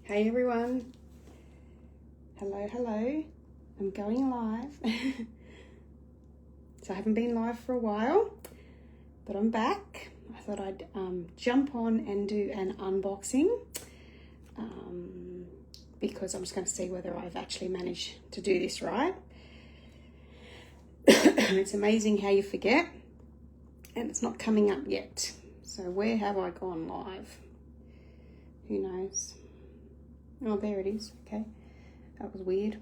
Hey everyone. Hello. I'm going live. So I haven't been live for a while, but I'm back. I thought I'd jump on and do an unboxing because I'm just going to see whether I've actually managed to do this right. It's amazing how you forget, and it's not coming up yet. So where have I gone live? Who knows? Oh, there it is. Okay, that was weird.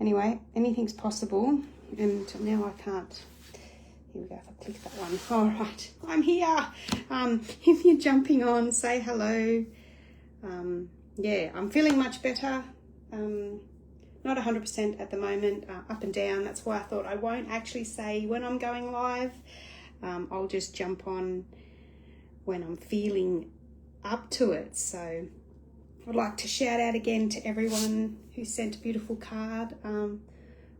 Anyway, anything's possible, and now I can't. Here we go. If I click that one. All right, I'm here. If you're jumping on, say hello. Yeah, I'm feeling much better. Not 100% at the moment, up and down. That's why I thought I won't actually say when I'm going live. I'll just jump on when I'm feeling up to it. So I'd like to shout out again to everyone who sent a beautiful card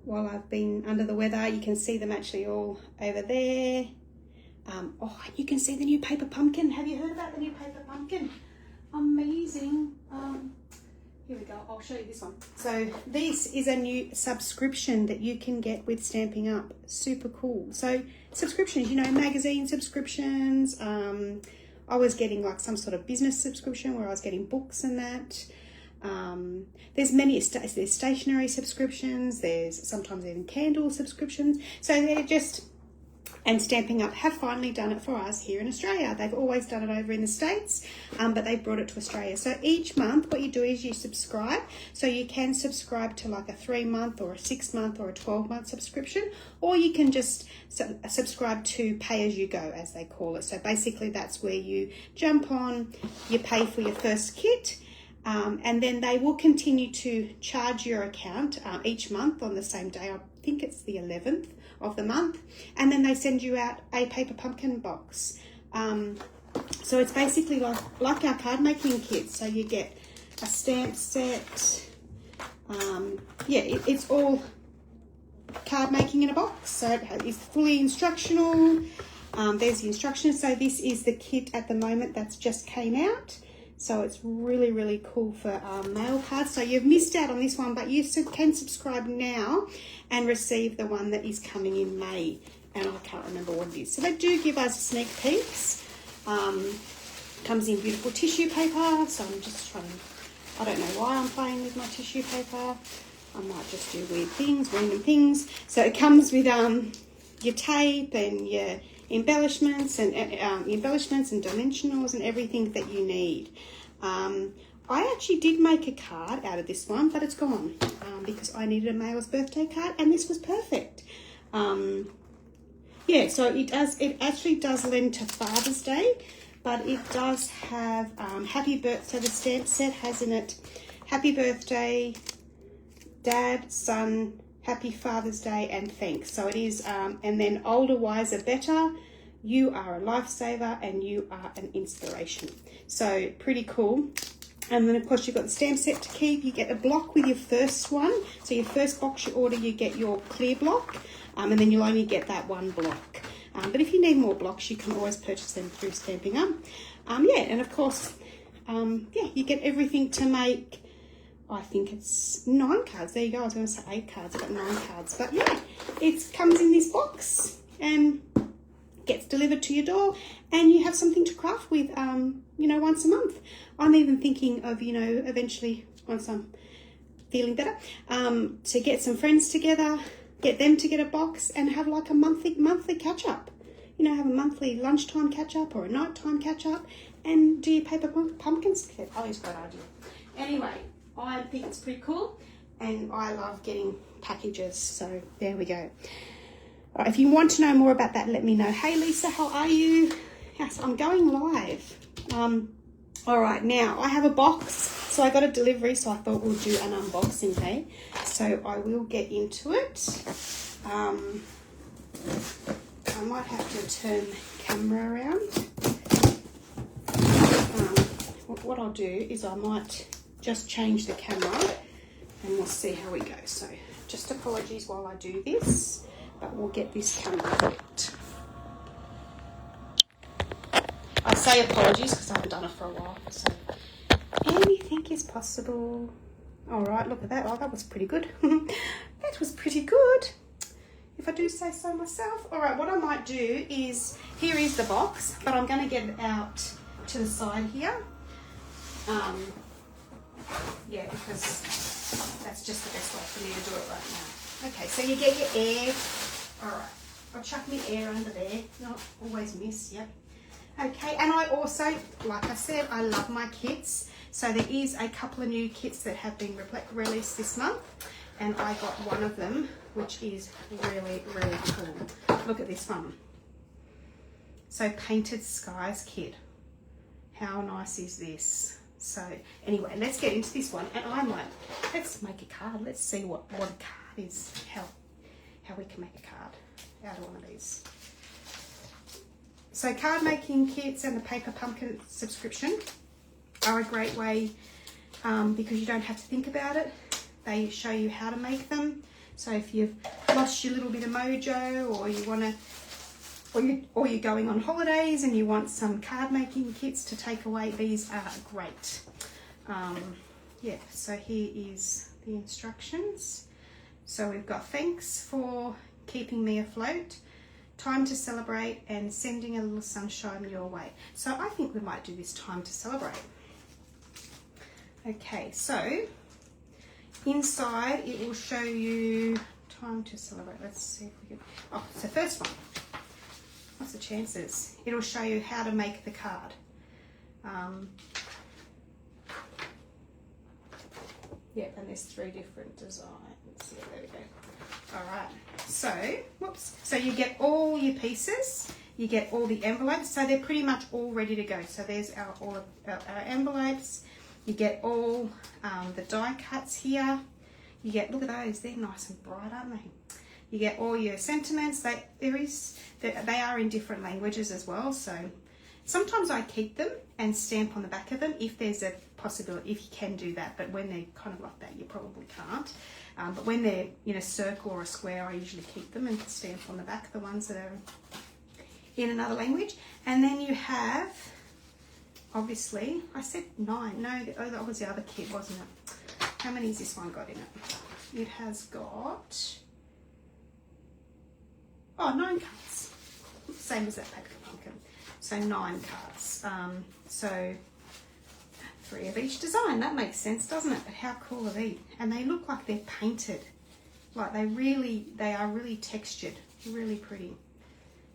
while I've been under the weather. You can see them actually all over there. Oh, you can see the new paper pumpkin. Have you heard about the new paper pumpkin? Amazing. Here we go. I'll show you this one. So this is a new subscription that you can get with Stamping Up. Super cool. So subscriptions, magazine subscriptions. I was getting like some sort of business subscription where I was getting books and that. There's many, there's stationery subscriptions, there's sometimes even candle subscriptions. So they're just, and Stamping Up have finally done it for us here in Australia. They've always done it over in the States, but they brought it to Australia. So each month what you do is you subscribe. So you can subscribe to like a 3-month or a 6-month or a 12-month subscription, or you can just subscribe to pay as you go, as they call it. So basically that's where you jump on, you pay for your first kit, and then they will continue to charge your account each month on the same day. I think it's the 11th of the month, and then they send you out a paper pumpkin box. So it's basically like our card making kit. So you get a stamp set. It's all card making in a box. So it's fully instructional. There's the instructions. So this is the kit at the moment that's just came out. So it's really, really cool for mail cards. So you've missed out on this one, but you can subscribe now and receive the one that is coming in May. And I can't remember what it is. So they do give us sneak peeks. Comes in beautiful tissue paper. So I'm just trying to, I don't know why I'm playing with my tissue paper. I might just do weird things, random things. So it comes with your tape and your embellishments and dimensionals and everything that you need. I actually did make a card out of this one, but it's gone because I needed a male's birthday card, and this was perfect. So it actually does lend to Father's Day, but it does have happy birthday. So the stamp set has in it happy birthday, Dad, Son, Happy Father's Day, and thanks. So it is, and then older, wiser, better. You are a lifesaver and you are an inspiration. So pretty cool. And then of course you've got the stamp set to keep. You get a block with your first one. So your first box you order, you get your clear block, and then you'll only get that one block. But if you need more blocks, you can always purchase them through Stamping Up. And of course, you get everything to make. I think it's 9 cards. There you go. I was going to say 8 cards, but 9 cards. But yeah, it comes in this box and gets delivered to your door, and you have something to craft with, once a month. I'm even thinking of, eventually, once I'm feeling better, to get some friends together, get them to get a box and have like a monthly catch up. Have a monthly lunchtime catch up or a nighttime catch up, and do your paper pumpkins. Oh, it's a great idea. Anyway, I think it's pretty cool, and I love getting packages, so there we go. All right, if you want to know more about that, let me know. Hey Lisa, how are you? Yes, I'm going live. All right, now I have a box, so I got a delivery, so I thought we'll do an unboxing, hey? So I will get into it. I might have to turn the camera around. What I'll do is I might just change the camera and we'll see how we go. So just apologies while I do this, but we'll get this camera flipped. I say apologies because I haven't done it for a while, so anything is possible. All right, look at that. Oh, that was pretty good. That was pretty good, if I do say so myself. All right, what I might do is, here is the box, but I'm going to get it out to the side here. Yeah, because that's just the best way for me to do it right now. Okay, so you get your air. All right, I'll chuck my air under there. Not always miss, yep. Okay, and I also, like I said, I love my kits. So there is a couple of new kits that have been released this month, and I got one of them, which is really, really cool. Look at this one. So Painted Skies kit. How nice is this? So anyway, let's get into this one, and let's make a card. Let's see what a card is, how we can make a card out of one of these. So card making kits and the Paper Pumpkin subscription are a great way because you don't have to think about it. They show you how to make them. So if you've lost your little bit of mojo, or you want to, or you're going on holidays and you want some card making kits to take away, these are great. Yeah, so here is the instructions. So we've got thanks for keeping me afloat, time to celebrate, and sending a little sunshine your way. So I think we might do this time to celebrate. Okay, so inside it will show you time to celebrate. Let's see if we can, oh, it's the first one. What's the chances? It'll show you how to make the card. Yeah, and there's 3 different designs. Yeah, there we go. All right, so, whoops. So you get all your pieces, you get all the envelopes, so they're pretty much all ready to go. So there's all of our envelopes. You get all the die cuts here. You get, look at those, they're nice and bright, aren't they? You get all your sentiments. They are in different languages as well. So sometimes I keep them and stamp on the back of them if there's a possibility, if you can do that. But when they're kind of like that, you probably can't. But when they're in a circle or a square, I usually keep them and stamp on the back the ones that are in another language. And then you have, obviously, I said 9. No, oh, that was the other kit, wasn't it? How many has this one got in it? It has got, 9 cards. Same as that Paper Pumpkin. So 9 cards. So 3 of each design. That makes sense, doesn't it? But how cool are these? And they look like they're painted. Like they are really textured. Really pretty.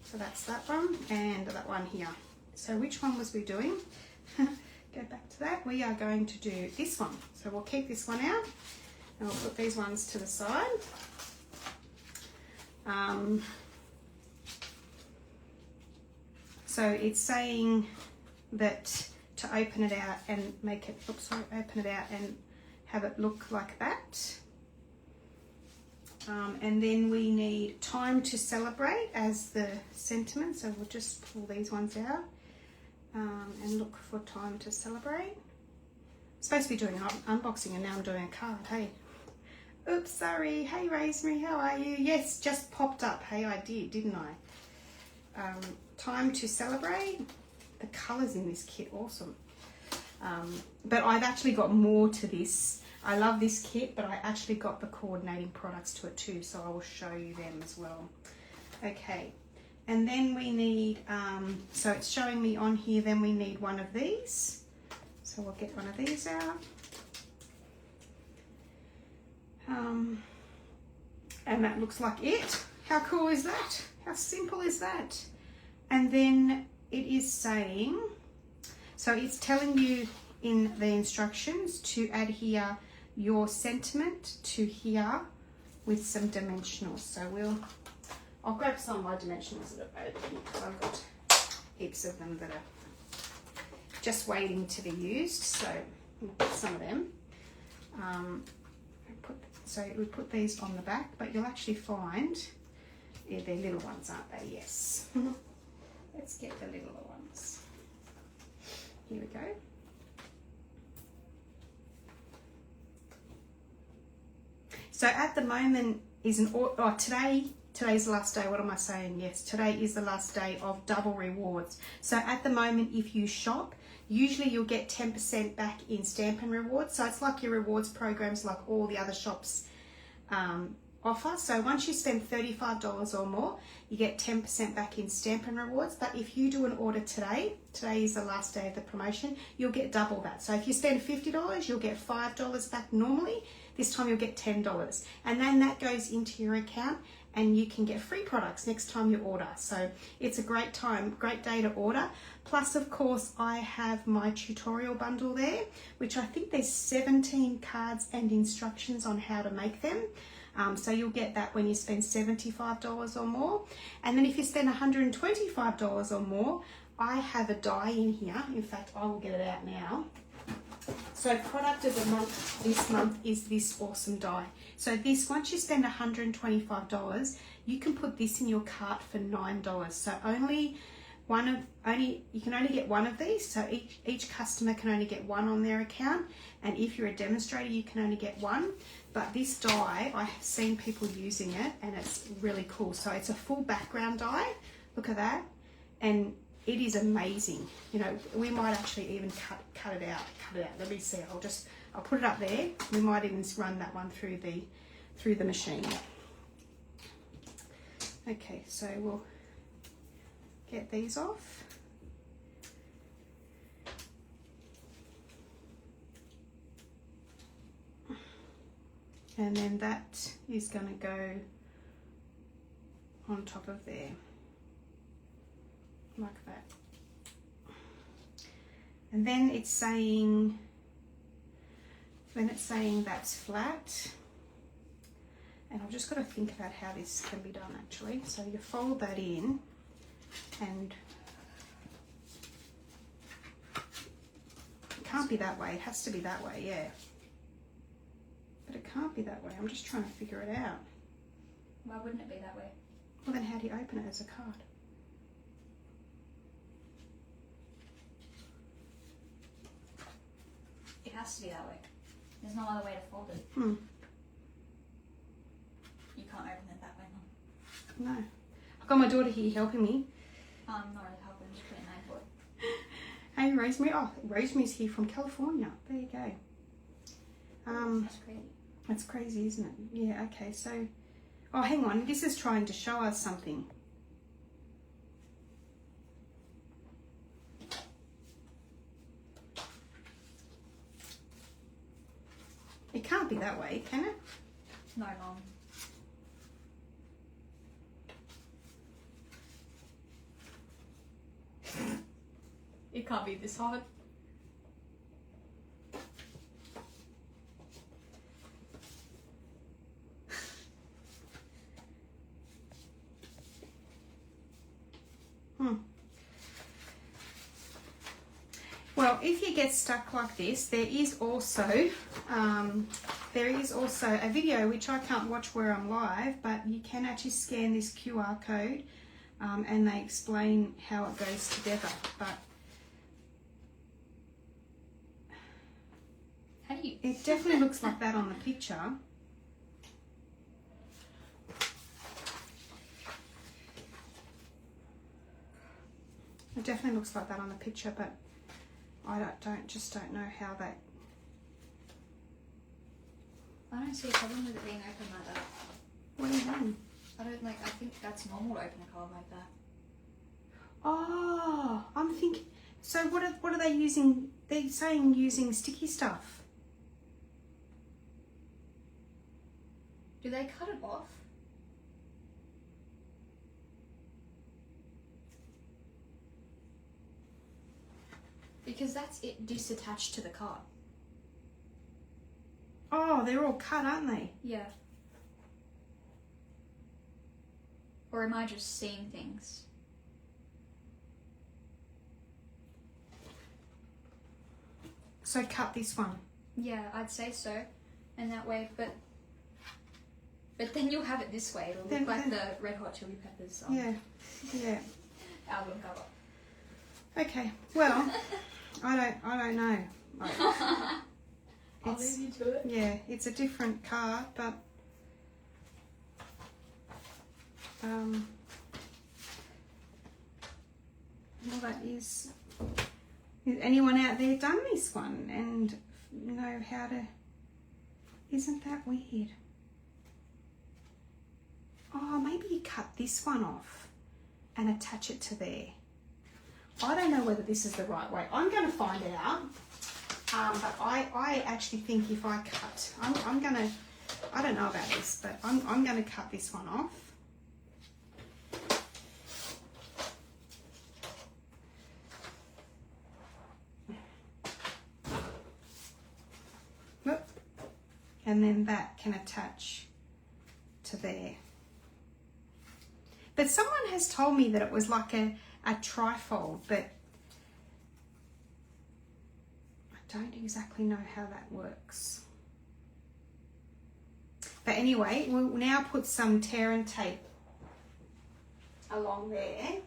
So that's that one and that one here. So which one was we doing? Go back to that. We are going to do this one. So we'll keep this one out and we'll put these ones to the side. So it's saying that to open it out and make it, open it out and have it look like that. And then we need time to celebrate as the sentiment. So we'll just pull these ones out and look for time to celebrate. I'm supposed to be doing an unboxing and now I'm doing a card, hey. Oops, sorry. Hey, Rosemary, how are you? Yes, just popped up. Hey, I did, didn't I? Time to celebrate. The colours in this kit, awesome. But I've actually got more to this. I love this kit, but I actually got the coordinating products to it too, so I will show you them as well. Okay, and then we need, so it's showing me on here, then we need one of these. So we'll get one of these out. And that looks like it. How cool is that? How simple is that? And then it is saying, so it's telling you in the instructions to adhere your sentiment to here with some dimensionals. So I'll grab some of my dimensionals that are open because I've got heaps of them that are just waiting to be used. So we'll put some of them. So we put these on the back, but you'll actually find, yeah, they're little ones, aren't they? Yes. Let's get the littler ones. Here we go. So at the moment is today's the last day. What am I saying? Yes, today is the last day of double rewards. So at the moment, if you shop, usually you'll get 10% back in Stampin' rewards. So it's like your rewards programs like all the other shops offer. So once you spend $35 or more, you get 10% back in Stampin' rewards. But if you do an order today is the last day of the promotion, you'll get double that. So if you spend $50, you'll get $5 back normally. This time you'll get $10. And then that goes into your account and you can get free products next time you order. So it's a great day to order. Plus, of course, I have my tutorial bundle there, which I think there's 17 cards and instructions on how to make them. So you'll get that when you spend $75 or more. And then if you spend $125 or more, I have a die in here. In fact, I will get it out now. So product of the month this month is this awesome die. So this, once you spend $125, you can put this in your cart for $9. So you can only get one of these. So each customer can only get one on their account. And if you're a demonstrator, you can only get one. But this die, I have seen people using it and it's really cool. So it's a full background die. Look at that. And it is amazing. You know, we might actually even cut it out. Let me see. I'll put it up there. We might even run that one through the machine. Okay, so we'll get these off. And then that is going to go on top of there, like that. And then it's saying that's flat. And I've just got to think about how this can be done actually. So you fold that in and it can't be that way. It has to be that way, yeah. But it can't be that way. I'm just trying to figure it out. Why wouldn't it be that way? Well, then how do you open it as a card? It has to be that way. There's no other way to fold it. Hmm. You can't open it that way, Mum. No. I've got my daughter here helping me. Not really helping, just putting name for it. Hey, Rosemary. Oh, Rosemary's here from California. There you go. That's crazy. That's crazy, isn't it? Yeah, okay, so... Oh, hang on. This is trying to show us something. It can't be that way, can it? No, Mum. It can't be this hard. Well, if you get stuck like this, there is also a video which I can't watch where I'm live, but you can actually scan this QR code and they explain how it goes together. But How do you? it definitely looks like that on the picture. It definitely looks like that on the picture, but I just don't know how that. I don't see a problem with it being open like that. What do you mean? I think that's normal to open a card like that. Oh, I'm thinking. So what are they using? They're saying using sticky stuff. Do they cut it off? Because that's it disattached to the card. Oh, they're all cut, aren't they? Yeah. Or am I just seeing things? So cut this one. Yeah, I'd say so. And that way, but then you'll have it this way. It'll look like the Red Hot Chili Peppers song. Yeah. Album cover. Okay. Well, I don't know. I'll leave you to it. Yeah, it's a different card, but well, that is Has anyone out there done this one and know how to... Isn't that weird? Oh, maybe you cut this one off and attach it to there. I don't know whether this is the right way. I'm going to find out. But I actually think if I cut, I'm going to, I don't know about this, but I'm going to cut this one off. Whoop. And then that can attach to there. But someone has told me that it was like a trifold, but I don't exactly know how that works. But anyway, we'll now put some tear and tape along there.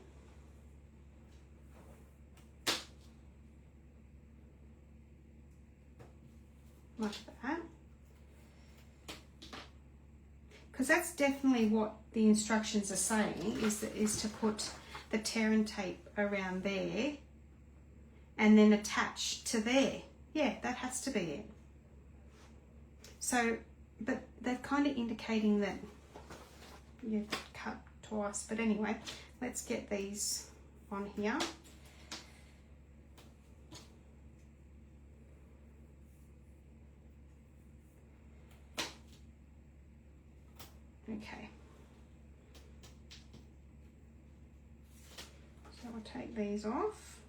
Like that. Because that's definitely what the instructions are saying, is to put the tear and tape around there and then attach to there. Yeah, that has to be it. So, but they're kind of indicating that you cut twice. But anyway, let's get these on here. Okay. So I'll take these off.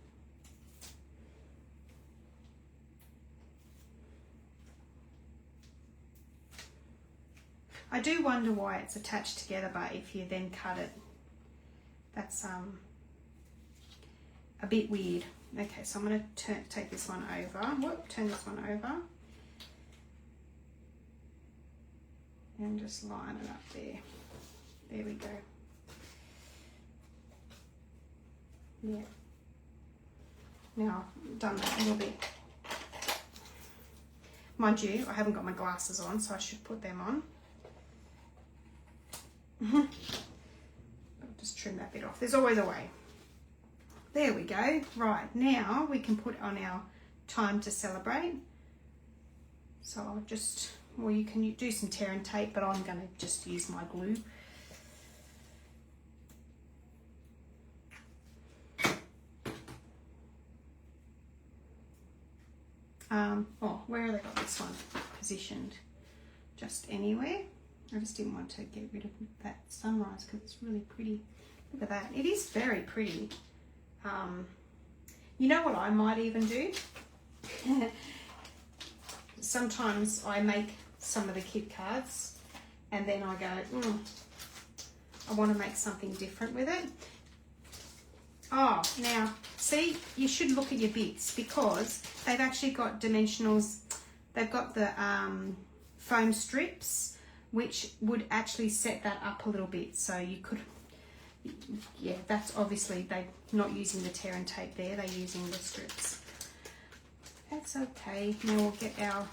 I do wonder why it's attached together, but if you then cut it, that's a bit weird. Okay, so I'm going to take this one over. Whoop, turn this one over. And just line it up there. There we go. Yeah. Now I've done that a little bit. Mind you, I haven't got my glasses on, so I should put them on. I'll just trim that bit off. There's always a way. There we go. Right, now we can put on our time to celebrate. So I'll just... Well, you can do some tear and tape, but I'm going to just use my glue. Oh, where have they got this one positioned? Just anywhere. I just didn't want to get rid of that sunrise because it's really pretty. Look at that. It is very pretty. You know what I might even do? Sometimes I make some of the kit cards and then I go, I want to make something different with it. Oh, now, see, you should look at your bits because they've actually got dimensionals. They've got the foam strips, which would actually set that up a little bit. So you could, yeah, that's obviously they're not using the tear and tape there. They're using the strips. That's okay. Now we'll get our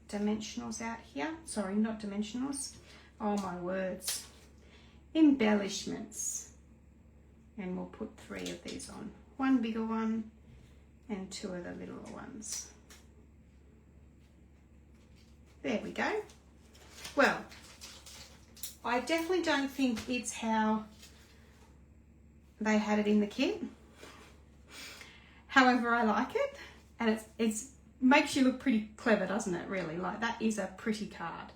dimensionals out here. Sorry, not dimensionals. Oh my words. Embellishments. And we'll put 3 of these on. One bigger one and 2 of the littler ones. There we go. Well, I definitely don't think it's how they had it in the kit. However, I like it. And it's makes you look pretty clever, doesn't it, really? Like, that is a pretty card.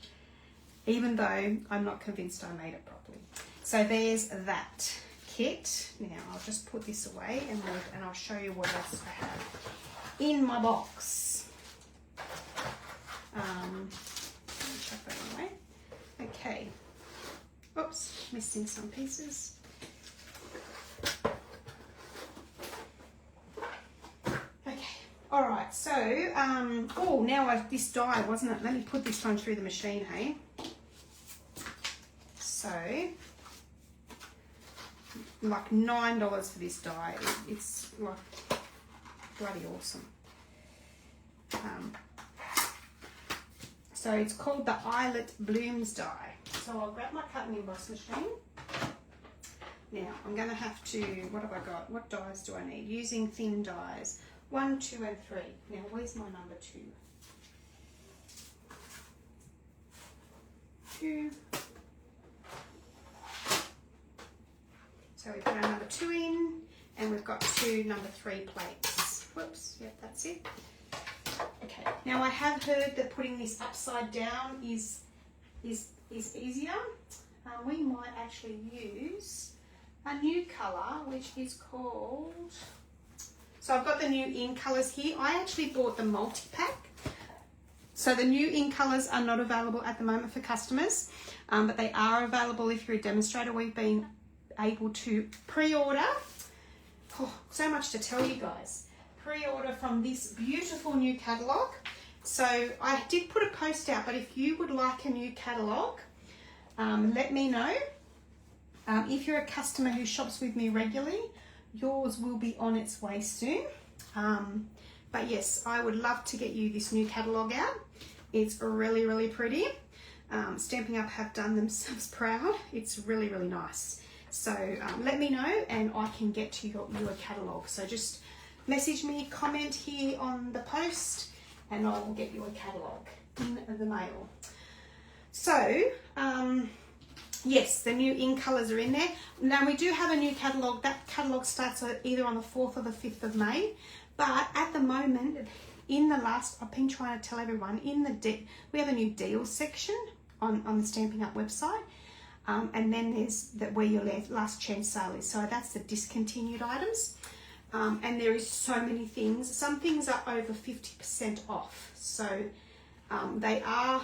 Even though I'm not convinced I made it properly. So there's that kit. Now I'll just put this away and I'll show you what else I have in my box. Chuck that away. Okay. Oops, missing some pieces. All right, so, oh, now this die, wasn't it? Let me put this one through the machine, hey? So, like $9 for this die. It's like bloody awesome. So it's called the Eyelet Blooms die. So I'll grab my cut and emboss machine. Now, I'm going to have to, what have I got? What dies do I need? Using thin dies. 1, 2, and 3. Now, where's my number 2? 2. So we put our number 2 in, and we've got 2 number 3 plates. Whoops, yep, that's it. Okay, now I have heard that putting this upside down is easier. We might actually use a new colour, which is called... So I've got the new in colours here. I actually bought the multi-pack. So the new in colours are not available at the moment for customers, but they are available if you're a demonstrator. We've been able to pre-order. Oh, so much to tell you guys. Pre-order from this beautiful new catalogue. So I did put a post out, but if you would like a new catalogue, let me know. If you're a customer who shops with me regularly, yours will be on its way soon. But yes, I would love to get you this new catalogue out. It's really, really pretty. Stampin' Up have done themselves proud. It's really, really nice. So let me know and I can get to you a catalogue. So just message me, comment here on the post, and I will get you a catalogue in the mail. So, yes, the new in colours are in there. Now we do have a new catalogue. That catalogue starts either on the 4th or the 5th of May. But at the moment, I've been trying to tell everyone, we have a new deals section on the Stampin' Up website. And then there's where your last chance sale is. So that's the discontinued items. And there is so many things. Some things are over 50% off. So they are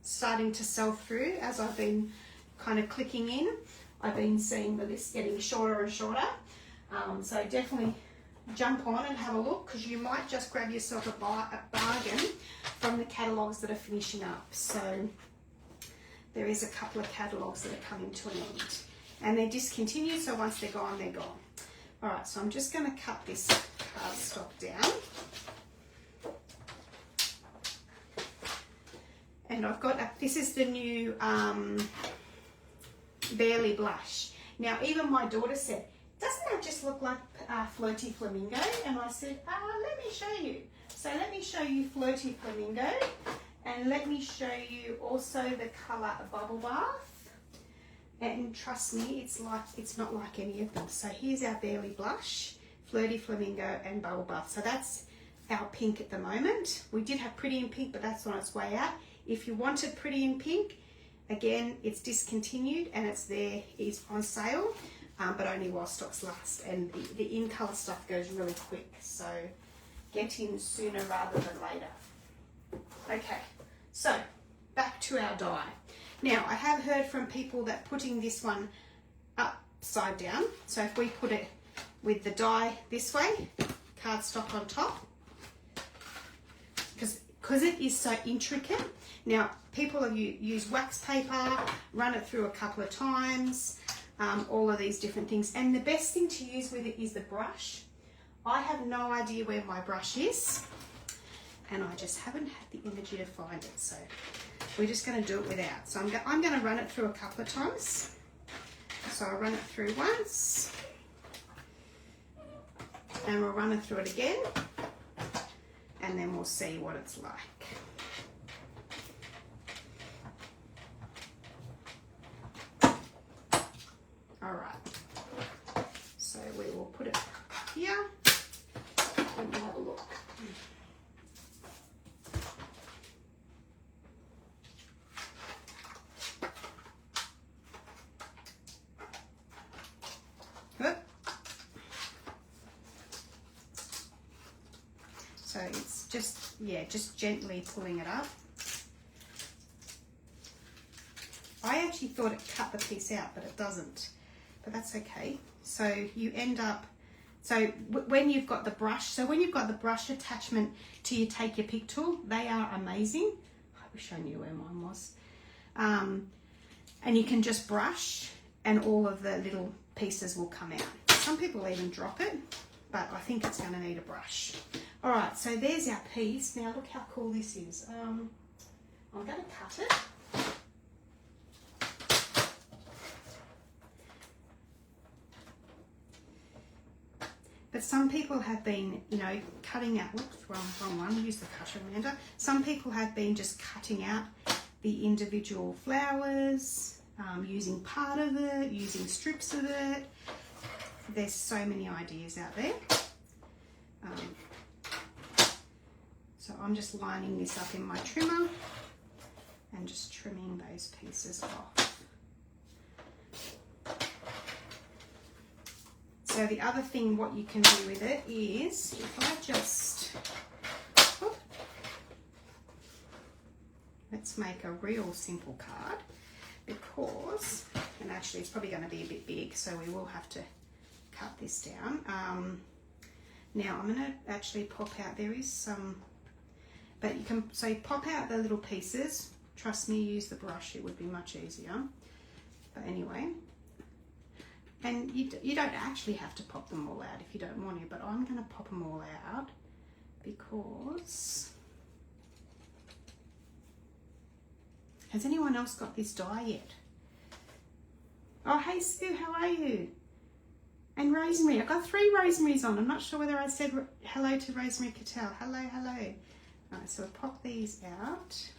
starting to sell through as I've been kind of clicking in. I've been seeing the list getting shorter and shorter. So definitely jump on and have a look, because you might just grab yourself a bargain from the catalogues that are finishing up. So there is a couple of catalogues that are coming to an end. And they're discontinued, so once they're gone, they're gone. All right, so I'm just going to cut this cardstock down. And I've got, this is the new Barely Blush. Now, even my daughter said, doesn't that just look like Flirty Flamingo? And I said, let me show you. So let me show you Flirty Flamingo. And let me show you also the colour Bubble Bath. And trust me, it's not like any of them. So here's our Barely Blush, Flirty Flamingo, and Bubble Bath. So that's our pink at the moment. We did have Pretty in Pink, but that's on its way out. If you wanted Pretty in Pink, again, it's discontinued and it's on sale, but only while stocks last. And the in colour stuff goes really quick, so get in sooner rather than later. Okay, so back to our die. Now, I have heard from people that putting this one upside down, so if we put it with the die this way, cardstock on top, because it is so intricate. Now, people have used wax paper, run it through a couple of times, all of these different things. And the best thing to use with it is the brush. I have no idea where my brush is, and I just haven't had the energy to find it. So we're just going to do it without. So I'm going to run it through a couple of times. So I'll run it through once, and we'll run it through it again, and then we'll see what it's like. All right, so we will put it here and have a look. So it's just gently pulling it up. I actually thought it cut the piece out, but it doesn't. But that's okay. So you end up, when you've got the brush, attachment to your Take Your Pick tool, they are amazing. I wish I knew where mine was. And you can just brush and all of the little pieces will come out. Some people even drop it, but I think it's going to need a brush. All right, so there's our piece. Now look how cool this is. I'm going to cut it. But some people have been, you know, cutting out, whoops, wrong one, use the cutter, Amanda. Some people have been just cutting out the individual flowers, using part of it, using strips of it. There's so many ideas out there. So I'm just lining this up in my trimmer and just trimming those pieces off. So the other thing what you can do with it is, if I just, let's make a real simple card, because, and actually it's probably going to be a bit big, so we will have to cut this down. Now I'm going to actually pop out, there is some, but you can, so you pop out the little pieces. Trust me, use the brush, it would be much easier. But anyway, and you don't actually have to pop them all out if you don't want to, but I'm going to pop them all out because, has anyone else got this die yet? Oh, hey Sue, how are you? And Rosemary, I've got 3 Rosemarys on. I'm not sure whether I said hello to Rosemary Cattell. Hello, hello. All right, so we'll pop these out.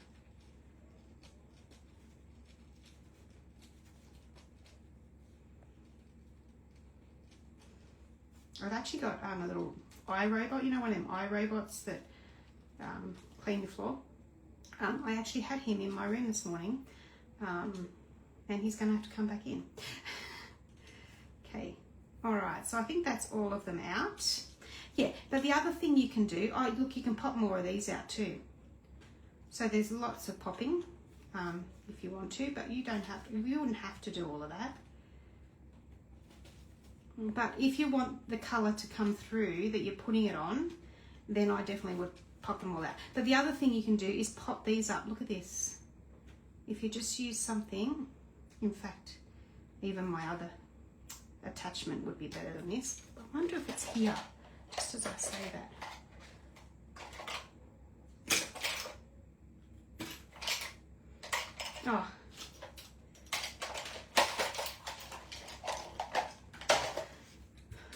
I've actually got a little iRobot, you know, one of them iRobots that clean the floor. I actually had him in my room this morning, and he's going to have to come back in. Okay, all right, so I think that's all of them out. Yeah, but the other thing you can do, oh look, you can pop more of these out too. So there's lots of popping if you want to, but you don't have to, you wouldn't have to do all of that. But if you want the colour to come through that you're putting it on, then I definitely would pop them all out. But the other thing you can do is pop these up. Look at this. If you just use something, in fact, even my other attachment would be better than this. I wonder if it's here, just as I say that. Oh.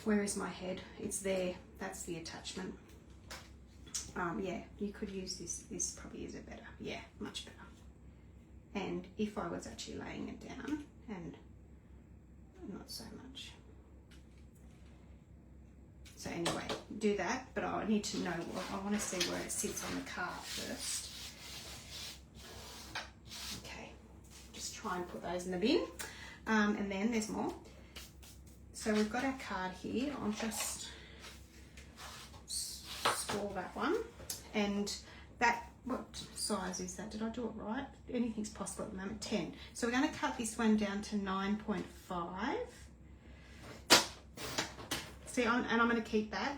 Where is my head? It's there. That's the attachment. Yeah, you could use this. This probably is it better. Yeah, much better. And if I was actually laying it down, and not so much. So anyway, do that, but I need to know, I want to see where it sits on the card first. Okay, just try and put those in the bin. And then there's more. So we've got our card here. I'll just score that one. And that, what size is that? Did I do it right? Anything's possible at the moment. 10. So we're going to cut this one down to 9.5. See, and I'm going to keep that.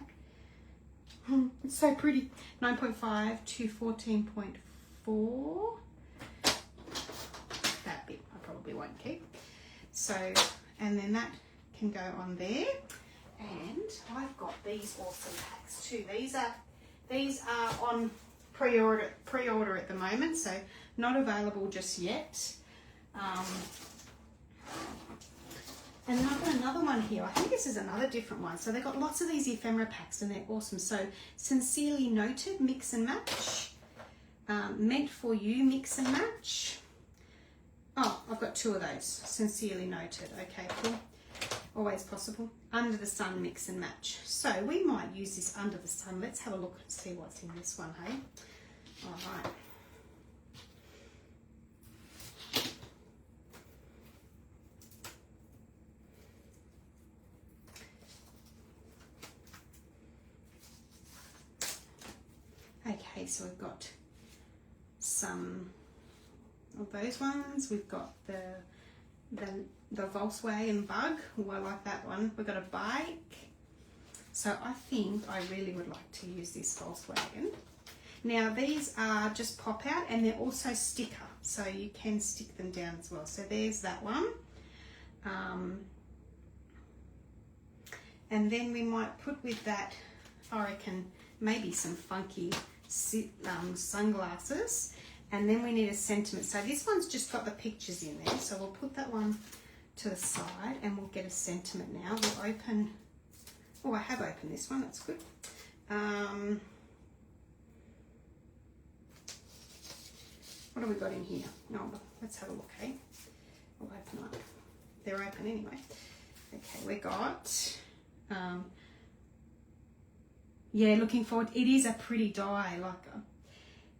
It's so pretty. 9.5 to 14.4. That bit I probably won't keep. So, and then that can go on there. And I've got these awesome packs too. These are on pre-order at the moment, so not available just yet. And I've got another one here. I think this is another different one. So they've got lots of these ephemera packs and they're awesome. So Sincerely Noted, mix and match. Meant for You, mix and match. Oh, I've got 2 of those. Sincerely Noted. Okay, cool. Always possible. Under the Sun, mix and match. So we might use this Under the Sun. Let's have a look and see what's in this one, hey? All right. Okay, so we've got some of those ones. We've got the Volkswagen Bug. Oh, I like that one. We've got a bike. So I think I really would like to use this Volkswagen. Now these are just pop out and they're also sticker. So you can stick them down as well. So there's that one. And then we might put with that, I reckon, maybe some funky sunglasses. And then we need a sentiment. So this one's just got the pictures in there. So we'll put that one to the side and we'll get a sentiment now. We'll open Oh, I have opened this one. That's good. What have we got in here? Oh, let's have a look, hey? We'll open up. They're open anyway. Okay, we got, yeah, looking forward. It is a pretty die. Like,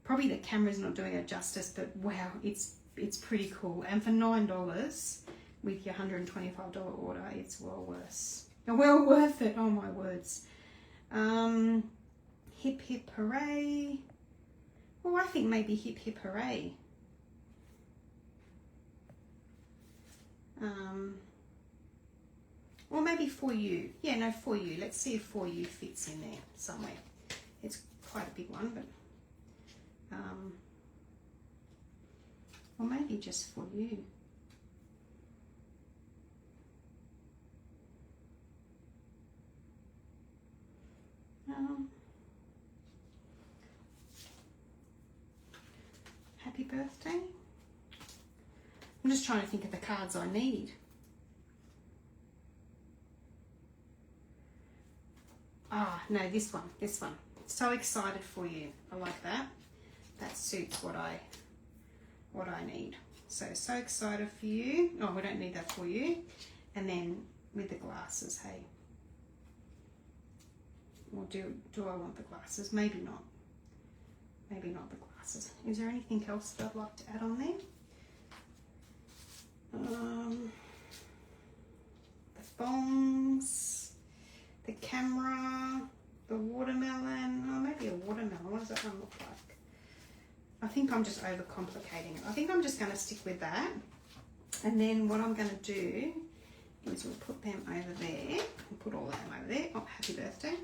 probably the camera's not doing it justice, but wow, it's pretty cool. And for $9 with your $125 order, it's well worth it. Oh my words. Hip hip hooray. Well, I think maybe hip hip hooray. Or maybe for you. Yeah, no, for you. Let's see if for you fits in there somewhere. It's quite a big one, but or maybe just for you. Happy birthday. I'm just trying to think of the cards I need. Ah, no, this one. So excited for you. I like that. That suits what I need. So excited for you. Oh, we don't need that for you. And then with the glasses, hey. Or do I want the glasses? Maybe not. Maybe not the glasses. Is there anything else that I'd like to add on there? The bongs, the camera, the watermelon. Oh, maybe a watermelon. What does that one look like? I think I'm just overcomplicating it. I think I'm just going to stick with that. And then what I'm going to do is we'll put them over there. We'll put all of them over there. Oh, happy birthday.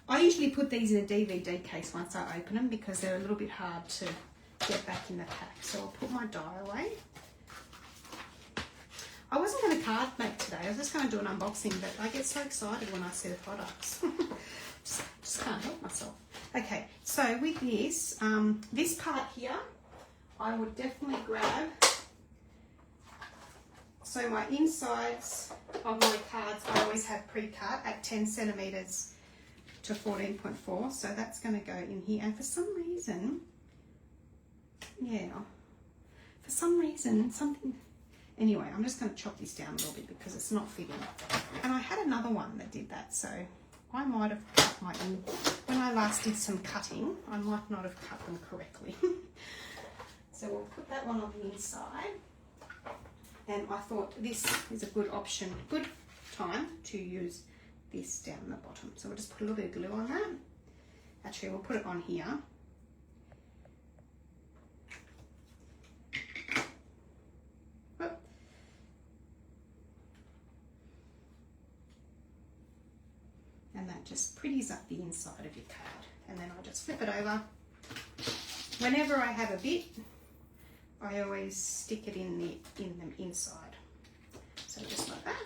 I usually put these in a DVD case once I open them because they're a little bit hard to get back in the pack. So I'll put my die away. I wasn't going to card make today. I was just going to do an unboxing, but I get so excited when I see the products. just can't help myself. Okay, so with this, this part here, I would definitely grab. So my insides of my cards, I always have pre-cut at 10 centimeters to 14.4. So that's going to go in here. And for some reason, yeah, for some reason, something... Anyway, I'm just going to chop this down a little bit because it's not fitting. And I had another one that did that, so I might have cut my... When I last did some cutting, I might not have cut them correctly. So we'll put that one on the inside. And I thought this is a good option, good time to use this down the bottom. So we'll just put a little bit of glue on that. Actually, we'll put it on here. And that just pretties up the inside of your card. And then I'll just flip it over. Whenever I have a bit, I always stick it in the inside. So just like that.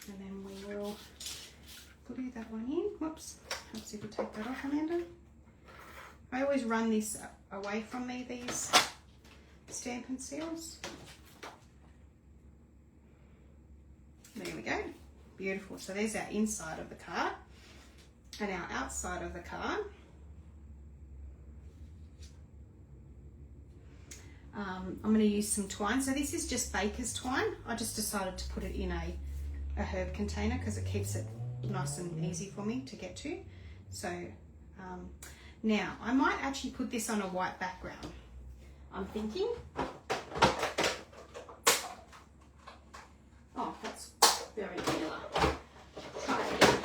And then we will glue that one in. Whoops. Let's see if we take that off, Amanda. I always run this away from me, these Stampin' seals. There we go. Beautiful. So there's our inside of the card and our outside of the card. I'm going to use some twine. So this is just baker's twine. I just decided to put it in a herb container because it keeps it nice and easy for me to get to. So now I might actually put this on a white background. I'm thinking. Oh, that's very vanilla. Try it again.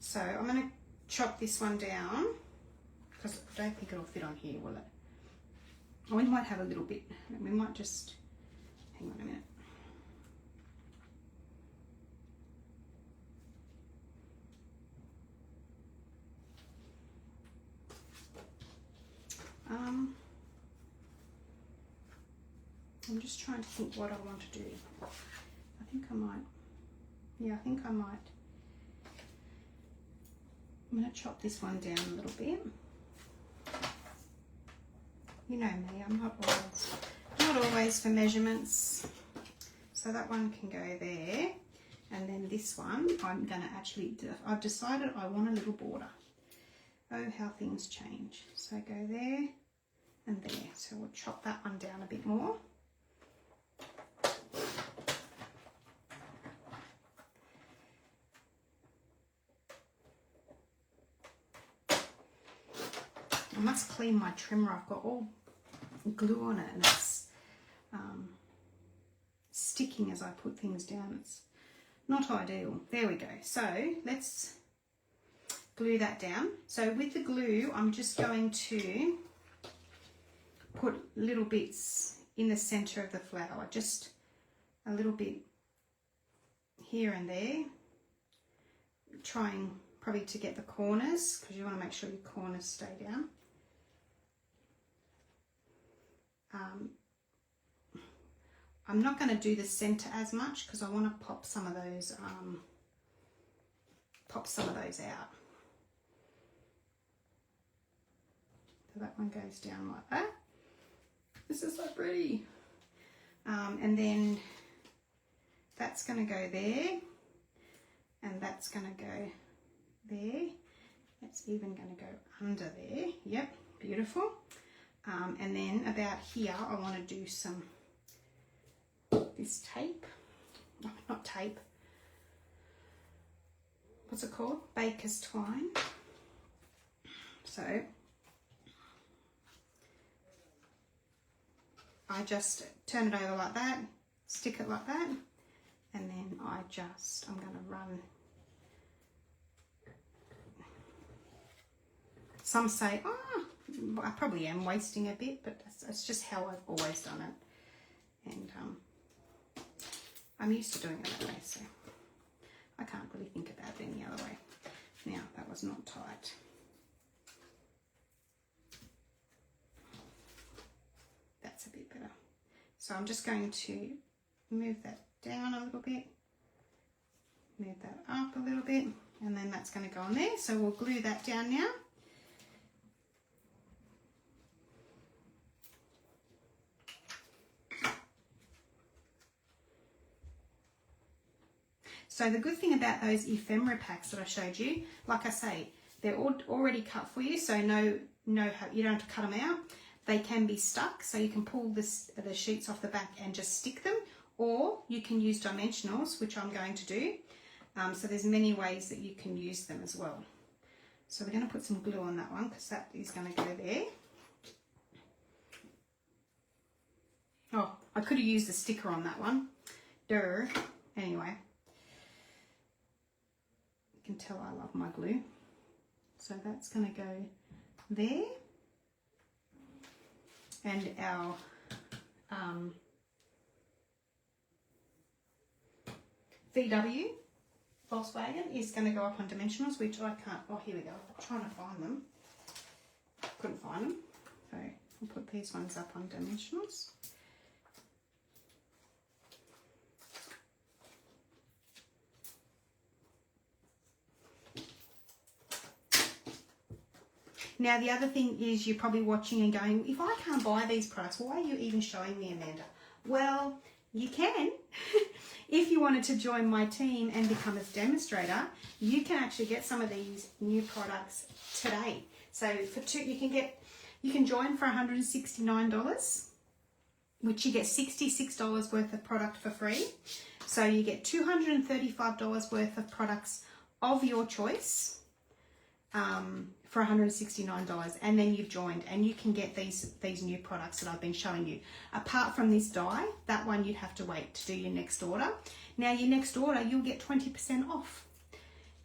So I'm going to chop this one down because I don't think it'll fit on here, will it? Oh, we might have a little bit. We might just, hang on a minute. I'm just trying to think what I want to do. I think I might, yeah, I think I might. I'm going to chop this one down a little bit. You know me, I'm not always for measurements. So that one can go there. And then this one, I'm going to actually, I've decided I want a little border. Oh, how things change. So go there and there. So we'll chop that one down a bit more. I must clean my trimmer. I've got all glue on it and it's sticking as I put things down. It's not ideal. There we go. So let's glue that down. So with the glue, I'm just going to put little bits in the center of the flower, just a little bit here and there, trying probably to get the corners, because you want to make sure your corners stay down. I'm not going to do the center as much because I want to pop some of those out. So that one goes down like that. This is so pretty. And then that's going to go there, and that's going to go there. That's even going to go under there. Yep, beautiful. And then about here, I want to do some, this tape, not tape, what's it called? Baker's twine. So I just turn it over like that, stick it like that, and then I'm going to run. Some say, oh, I probably am wasting a bit, but that's just how I've always done it. And I'm used to doing it that way, so I can't really think about it any other way. Now, that was not tight. That's a bit better. So I'm just going to move that down a little bit, move that up a little bit, and then that's going to go on there. So we'll glue that down now. So the good thing about those ephemera packs that I showed you, like I say, they're all already cut for you, so you don't have to cut them out. They can be stuck, so you can pull the sheets off the back and just stick them, or you can use dimensionals, which I'm going to do. So there's many ways that you can use them as well. So we're going to put some glue on that one because that is going to go there. Oh, I could have used a sticker on that one. Durr. Anyway. You can tell I love my glue. So that's going to go there. And our VW Volkswagen is going to go up on dimensionals, which I can't. Oh, here we go. I'm trying to find them. Couldn't find them. So I'll put these ones up on dimensionals. Now, the other thing is you're probably watching and going, if I can't buy these products, why are you even showing me, Amanda? Well, you can. If you wanted to join my team and become a demonstrator, you can actually get some of these new products today. So for you can join for $169, which you get $66 worth of product for free. So you get $235 worth of products of your choice. For $169, and then you've joined and you can get these new products that I've been showing you. Apart from this die, that one you'd have to wait to do your next order. Now your next order you'll get 20% off,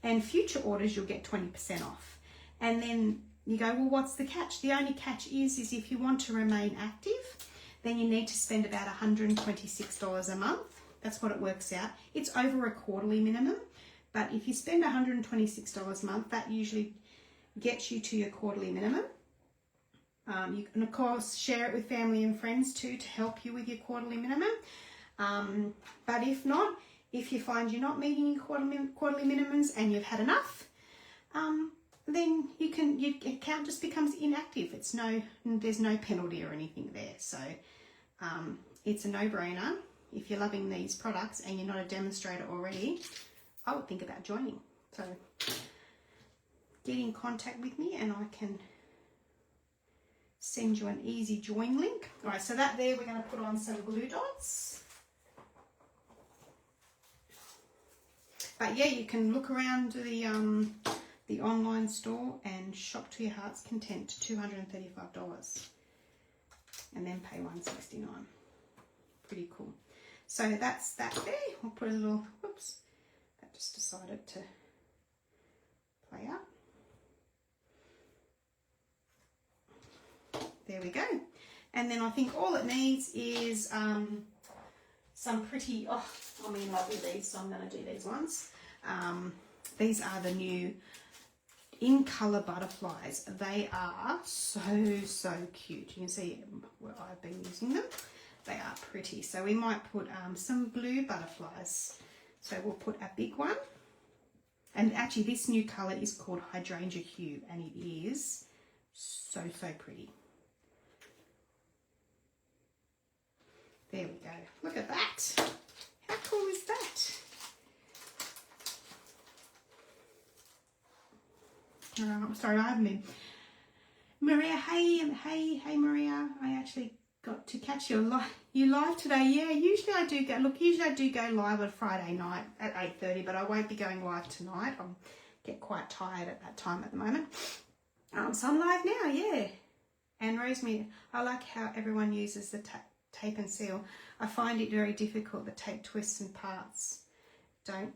and future orders you'll get 20% off. And then you go, well, what's the catch? The only catch is if you want to remain active, then you need to spend about $126 a month. That's what it works out. It's over a quarterly minimum, but if you spend $126 a month, that usually gets you to your quarterly minimum. You can, of course, share it with family and friends too to help you with your quarterly minimum. But if not, if you find you're not meeting your quarterly minimums and you've had enough, then your account just becomes inactive. There's no penalty or anything there. So it's a no-brainer. If you're loving these products and you're not a demonstrator already, I would think about joining. So get in contact with me and I can send you an easy join link. All right, so that there, we're going to put on some glue dots. But yeah, you can look around the online store and shop to your heart's content to $235 and then pay $169. Pretty cool. So that's that there. We'll put a little, whoops, that just decided to play up. There we go. And then I think all it needs is some pretty, I'm in love with these, so I'm going to do these ones. These are the new in colour butterflies. They are so cute. You can see where I've been using them. They are pretty. So we might put some blue butterflies. So we'll put a big one. And actually this new colour is called Hydrangea Hue and it is so pretty. There we go. Look at that. How cool is that? Sorry, I haven't been. Maria, hey, Maria. I actually got to catch you live today. Yeah, usually I do go live on Friday night at 8:30, but I won't be going live tonight. I'll get quite tired at that time at the moment. So I'm live now, yeah. And Rosemary, I like how everyone uses the tape and seal. I find it very difficult. The tape twists and parts. Don't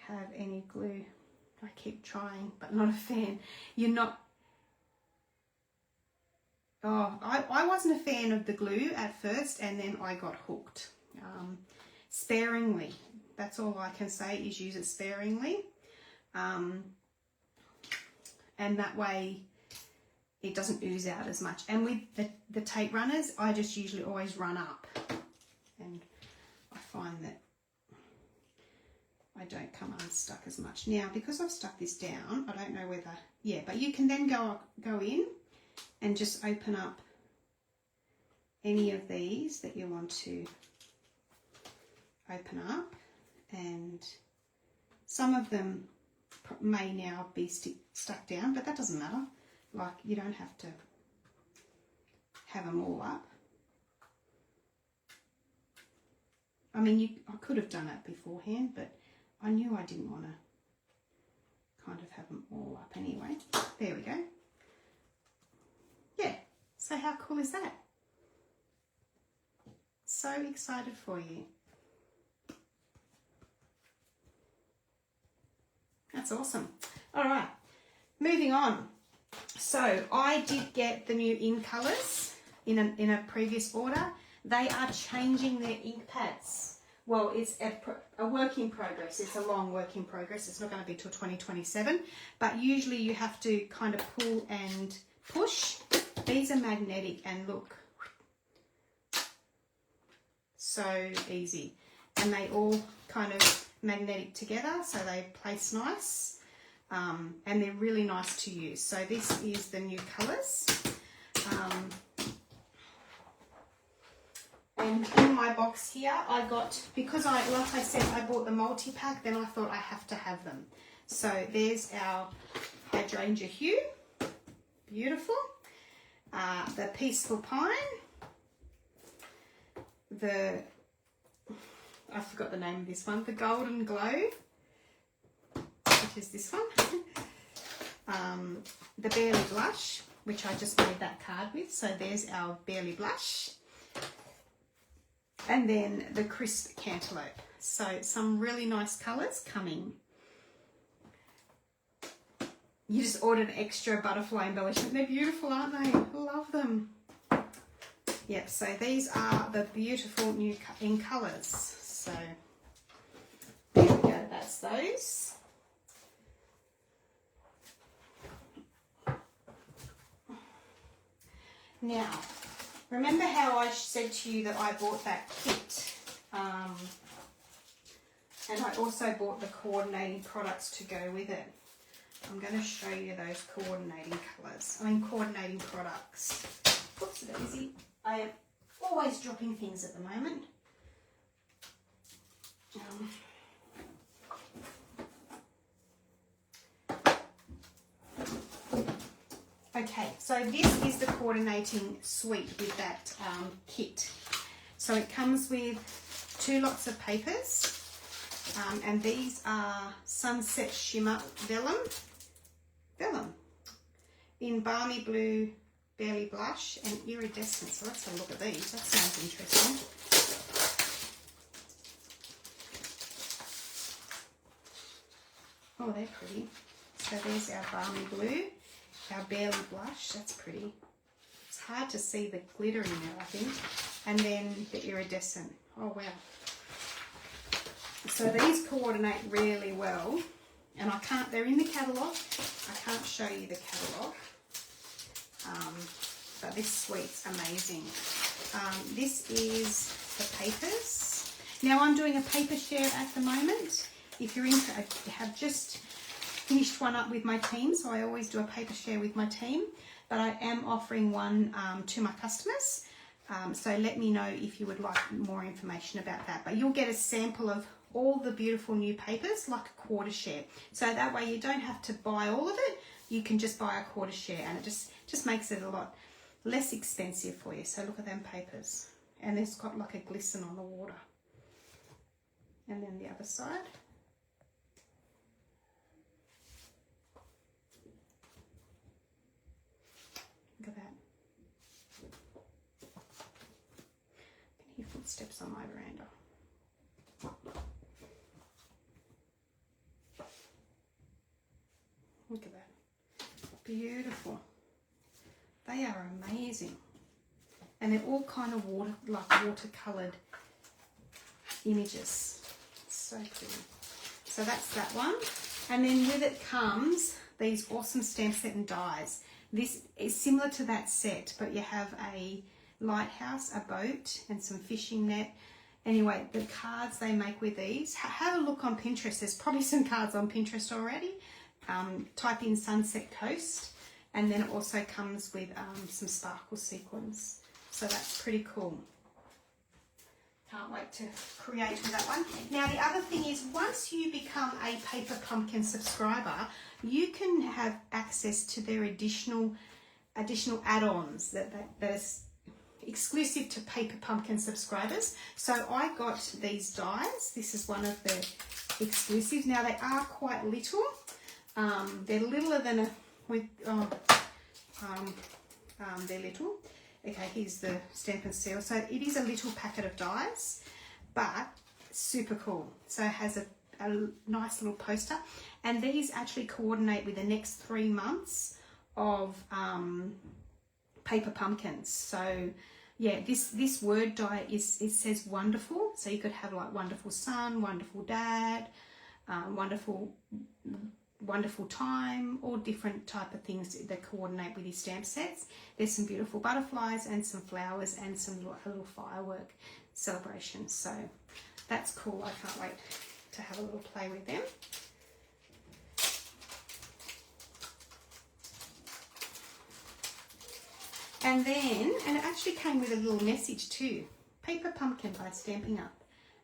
have any glue. I keep trying, but not a fan. You're not. Oh, I wasn't a fan of the glue at first, and then I got hooked. Sparingly. That's all I can say is use it sparingly. And that way it doesn't ooze out as much. And with the tape runners, I just usually always run up. And I find that I don't come unstuck as much. Now, because I've stuck this down, I don't know whether, yeah, but you can then go in and just open up any of these that you want to open up. And some of them may now be stuck down, but that doesn't matter. Like, you don't have to have them all up. I mean, I could have done it beforehand, but I knew I didn't want to kind of have them all up anyway. There we go. Yeah, so how cool is that? So excited for you. That's awesome. All right, moving on. So I did get the new in colours in a previous order. They are changing their ink pads. Well, it's a work in progress. It's a long work in progress. It's not going to be till 2027. But usually you have to kind of pull and push. These are magnetic and look, so easy. And they all kind of magnetic together, so they place nice. And they're really nice to use. So this is the new colours. And in my box here, I got, because like I said, I bought the multi-pack, then I thought I have to have them. So there's our Hydrangea Hue, beautiful. The Peaceful Pine, I forgot the name of this one, the Golden Glow, which is this one. The Barely Blush, which I just made that card with, so there's our Barely Blush. And then the Crisp Cantaloupe. So some really nice colours coming. You just ordered an extra butterfly embellishment. They're beautiful, aren't they? Love them. Yep, so these are the beautiful new in colours. So there we go, that's those. Now, remember how I said to you that I bought that kit? And I also bought the coordinating products to go with it. I'm going to show you those coordinating colours. I mean, coordinating products. Whoops, Daisy. I am always dropping things at the moment. Okay, so this is the coordinating suite with that kit. So it comes with 2 lots of papers, and these are Sunset Shimmer Vellum in Balmy Blue, Barely Blush, and Iridescent. So let's have a look at these. That sounds interesting. Oh, they're pretty. So there's our Balmy Blue, our Barely Blush. That's pretty. It's hard to see the glitter in there, I think. And then the Iridescent. Oh, wow. So these coordinate really well. And I can't, they're in the catalogue. I can't show you the catalogue. But this suite's amazing. This is the papers. Now I'm doing a paper share at the moment. If you're interested, I have just finished one up with my team, so I always do a paper share with my team. But I am offering one to my customers. So let me know if you would like more information about that. But you'll get a sample of all the beautiful new papers, like a quarter share. So that way you don't have to buy all of it. You can just buy a quarter share, and it just makes it a lot less expensive for you. So look at them papers. And it's got like a glisten on the water. And then the other side. Look at that. I can hear footsteps on my veranda. Look at that. Beautiful. They are amazing. And they're all kind of watercoloured images. So pretty. So that's that one. And then with it comes these awesome stamp set and dies. This is similar to that set, but you have a lighthouse, a boat, and some fishing net. Anyway, the cards they make with these, have a look on Pinterest. There's probably some cards on Pinterest already. Type in Sunset Coast, and then it also comes with some sparkle sequins. So that's pretty cool. Can't wait to create with that one. Now the other thing is, once you become a Paper Pumpkin subscriber, you can have access to their additional add-ons that is exclusive to Paper Pumpkin subscribers. So I got these dies. This is one of the exclusives. Now they are quite little. They're littler than they're little. Okay, here's the Stampin' seal. So it is a little packet of dies, but super cool. So it has a nice little poster, and these actually coordinate with the next 3 months of Paper Pumpkins. So yeah, this word die it says wonderful. So you could have like wonderful son, wonderful dad, wonderful time, all different type of things that coordinate with your stamp sets. There's some beautiful butterflies and some flowers and some little firework celebrations. So that's cool. I can't wait to have a little play with them. And then, and it actually came with a little message too. Paper Pumpkin by Stampin' Up.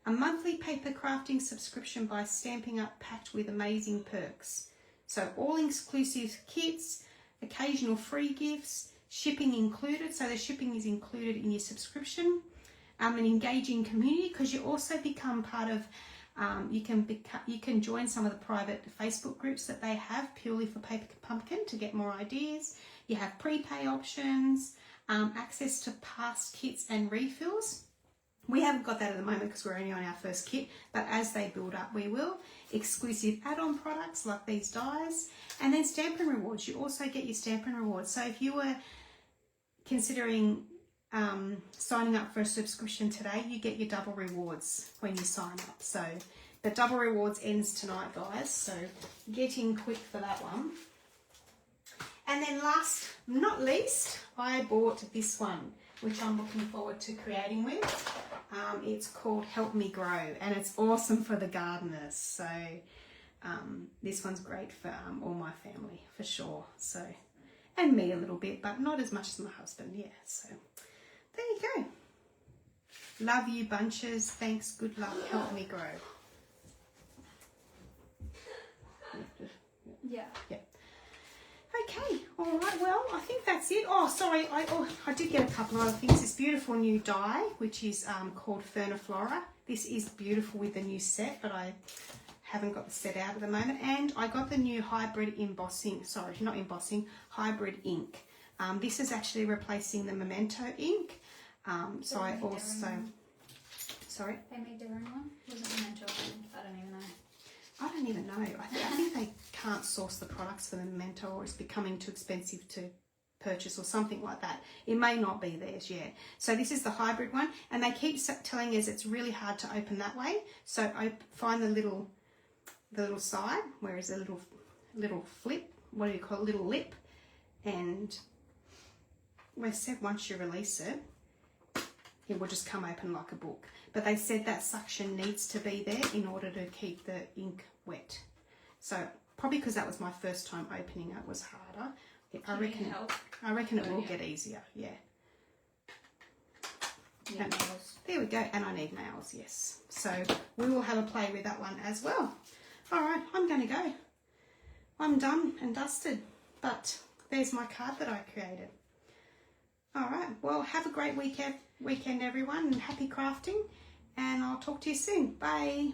A monthly paper crafting subscription by Stampin' Up, packed with amazing perks. So all exclusive kits, occasional free gifts, shipping included. So the shipping is included in your subscription. An engaging community, because you also become part of, you can join some of the private Facebook groups that they have purely for Paper Pumpkin to get more ideas. You have prepay options, access to past kits and refills. We haven't got that at the moment because we're only on our first kit, but as they build up, we will. Exclusive add-on products like these dies, and then Stampin' Rewards. You also get your Stampin' Rewards. So if you were considering signing up for a subscription today, you get your double rewards when you sign up. So the double rewards ends tonight, guys. So get in quick for that one. And then last but not least, I bought this one, which I'm looking forward to creating with. It's called Help Me Grow, and it's awesome for the gardeners. So this one's great for all my family for sure. So, and me a little bit, but not as much as my husband. Yeah, so there you go. Love you bunches. Thanks. Good luck. Help me grow. Yeah. Yeah. Okay. All right. Well, I think that's it. Oh, sorry. I did get a couple of other things. This beautiful new die, which is called Ferniflora. This is beautiful with the new set, but I haven't got the set out at the moment. And I got the new hybrid embossing. Sorry, not embossing. Hybrid ink. This is actually replacing the Memento ink. So I also. Sorry. They made their own one. Was it Memento? I don't even know. I don't even know. I think they can't source the products for the Memento, or it's becoming too expensive to purchase or something like that. It may not be theirs yet. So this is the hybrid one, and they keep telling us it's really hard to open that way. So I find the little side, where is a little flip, what do you call it, little lip, and we said once you release it, it will just come open like a book. But they said that suction needs to be there in order to keep the ink wet. So probably because that was my first time opening it, was harder. I reckon it will get easier. Yeah. Nails. There we go. And I need nails. Yes. So we will have a play with that one as well. All right. I'm going to go. I'm done and dusted. But there's my card that I created. All right. Well, have a great weekend, everyone, and happy crafting. And I'll talk to you soon. Bye.